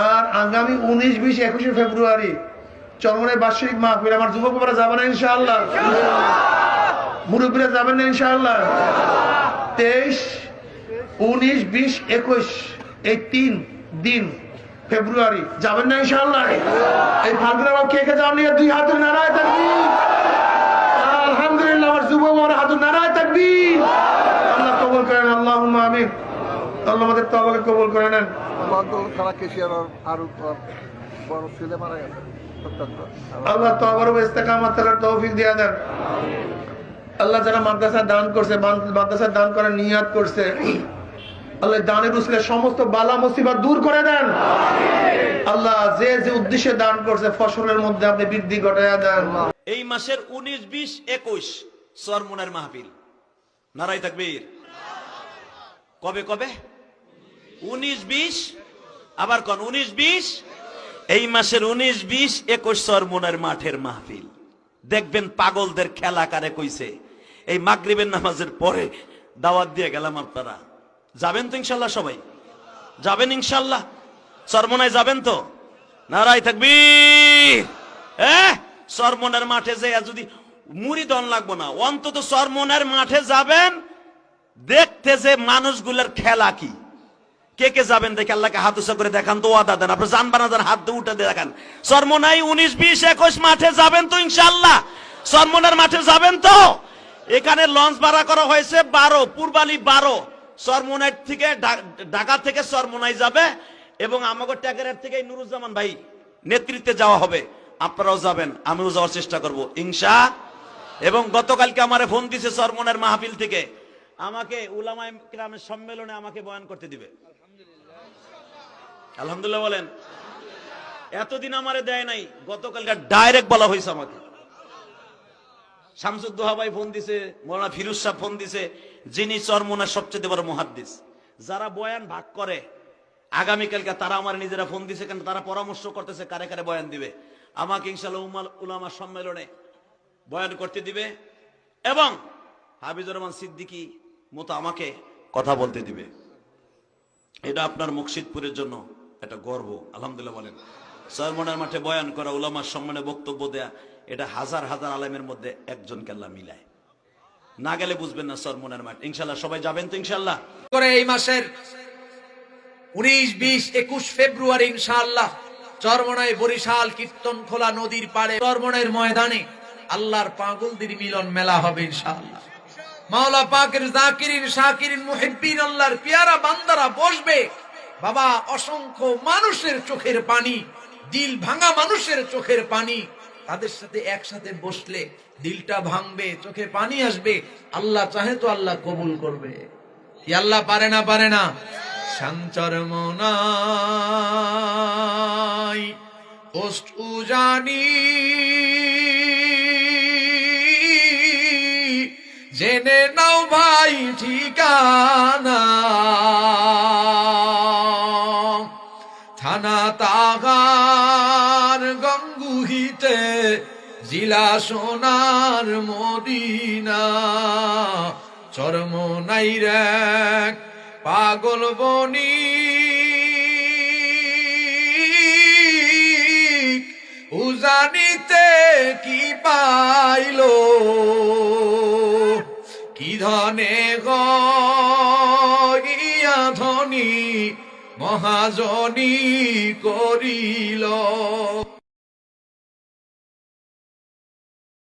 আর আগামী 19, 20, 21 ফেব্রুয়ারি চরমনের বার্ষিক মাহফিল। আমার যুবক বাবারা যাবেন না ইনশাআল্লাহ? মুরব্বীরা যাবেন না ইনশাআল্লাহ? 23, 19, 20, 21 এই 3 দিন ফেব্রুয়ারি যাবেন না ইনশাআল্লাহ? এই ফাল্গুনের কে কে যাওয়া নিয়ে 2 হাতের নারায় তাকবীর। আলহামদুলিল্লাহ, আমার যুবক বাবারা হাতের নারায় তাকবীর। আল্লাহ কবুল করেন, আল্লাহুম্মা আমিন। আল্লাহ আমাদের তওবাকে কবুল করে নেন। আল্লাহ তওবার ও ইস্তেকামত করার তৌফিক দিয়ে দেন। আল্লাহ যারা মাদ্রাসা দান করছে, মাদ্রাসা দান করার নিয়ত করছে, আল্লাহ দানের উসিলে সমস্ত বালা মুসিবত দূর করে দেন। আল্লাহ যে যে উদ্দেশ্যে দান করছে ফসলের মধ্যে আপনি বৃদ্ধি ঘটায়া দেন। এই মাসের 19, 20, 21 চরমনের মাহফিল। নারায়ে তাকবীর। কবে কবে? 19, 20, আবার কোন 19, 20? এই মাসের 19, 20, 21 চরমনের মাঠের মাহফিল। দেখবেন পাগলদের খেলা কারে কইছে। এই মাগরিবের নামাজের পরে দাওয়াত দিয়ে গেলাম, আপনারা যাবেন তো ইনশাল্লাহ? সবাই যাবেন ইনশাল্লাহ? চরমনায় যাবেন তো? নারায়ে তাকবীর। চরমনের মাঠে যে যদি মুড়ি দন লাগবো না, অন্তত চরমনের মাঠে যাবেন দেখতে যে মানুষগুলোর খেলা কি। কে কে যাবেন দেখে আল্লাহকে হাত উঁচা করে দেখান তো, ওয়াদা দেন। আপনি জানবা না জান, হাত দিয়ে উঠে দেখান। চরমনাই 19, 20, 21 মাঠে যাবেন তো ইনশাল্লাহ? চরমনের মাঠে যাবেন তো? এখানে লঞ্চ ভাড়া করা হয়েছে 12, পূর্বালি 12 চরমনাই থেকে, ঢাকা থেকে চরমনাই যাবে এবং আমাগো ট্যাগের থেকে নুরুজ্জামান ভাই নেতৃত্বে যাওয়া হবে। আপনারাও যাবেন, আমিও যাওয়ার চেষ্টা করব ইনশা। এবং গতকালকে আমারে ফোন দিছে চরমনের মাহফিল থেকে, আমাকে উলামায়ে কিরামের সম্মেলনে আমাকে বয়ান করতে দিবে। আলহামদুলিল্লাহ বলেন। এতদিন আমারে দেয় নাই, গতকালকে ডাইরেক্ট বলা হয়েছে আমাকে। শামসুদ্দোহা ভাই ফোন দিছে, মৌলানা ফিরোজ সাহেব ফোন দিছে, যিনি চরমনের সবচেয়ে বড় মুহাদ্দিস। যারা বয়ান ভাগ করে আগামীকালকে তারা আমার নিজেরা ফোন দিছে, কেন তারা পরামর্শ করতেছে কারে কারে বয়ান দিবে। আমাকে ইনশাআল্লাহ উলামা সম্মেলনে বয়ান করতে দিবে এবং হাফিজুর রহমান সিদ্দিকী মতো আমাকে কথা বলতে দিবে। এটা আপনার মুর্শিদপুরের জন্য এটা গর্ব। আলহামদুলিল্লাহ বলেন। চরমনের মাঠে বয়ান করা, উলামার সম্মানে বক্তব্য দেয়া, এটা হাজার হাজার আলেমের মধ্যে একজনকে আল্লাহ মিলায়। না গেলে বুঝবেন না চরমনের মাঠ। ইনশাআল্লাহ সবাই যাবেন তো ইনশাআল্লাহ? করে এই মাসের 19, 20, 21 ফেব্রুয়ারি ইনশাআল্লাহ চরমনাই বরিশাল কীর্তনখোলা নদীর পাড়ে চরমনের ময়দানে আল্লাহর পাগলদের মিলন মেলা হবে ইনশাআল্লাহ। মাওলা পাকের জাকিরিন, শাকিরিন, মুহিব্বিন, আল্লাহর পেয়ারা বান্দারা বসবে। বাবা, অসংখ্য মানুষের চোখের পানি, দিল ভাঙা মানুষের চোখের পানি, তাদের সাথে একসাথে বসলে দিলটা ভাঙবে, চোখে পানি আসবে। আল্লাহ চাহে তো আল্লাহ কবুল করবে। কি আল্লাহ পারে না? পারে না? সঞ্চরমনাই পোস্ট উজানি জেনে নাও ভাই ঠিকানা, থানা তাগার গঙ্গুহিতে, জিলা সোনার মদিনা, চরমনাই রেক পাগল বনি, উজানিতে কি পাইলো, কি ধনে গিয়া ধনী মহাজনী করিল।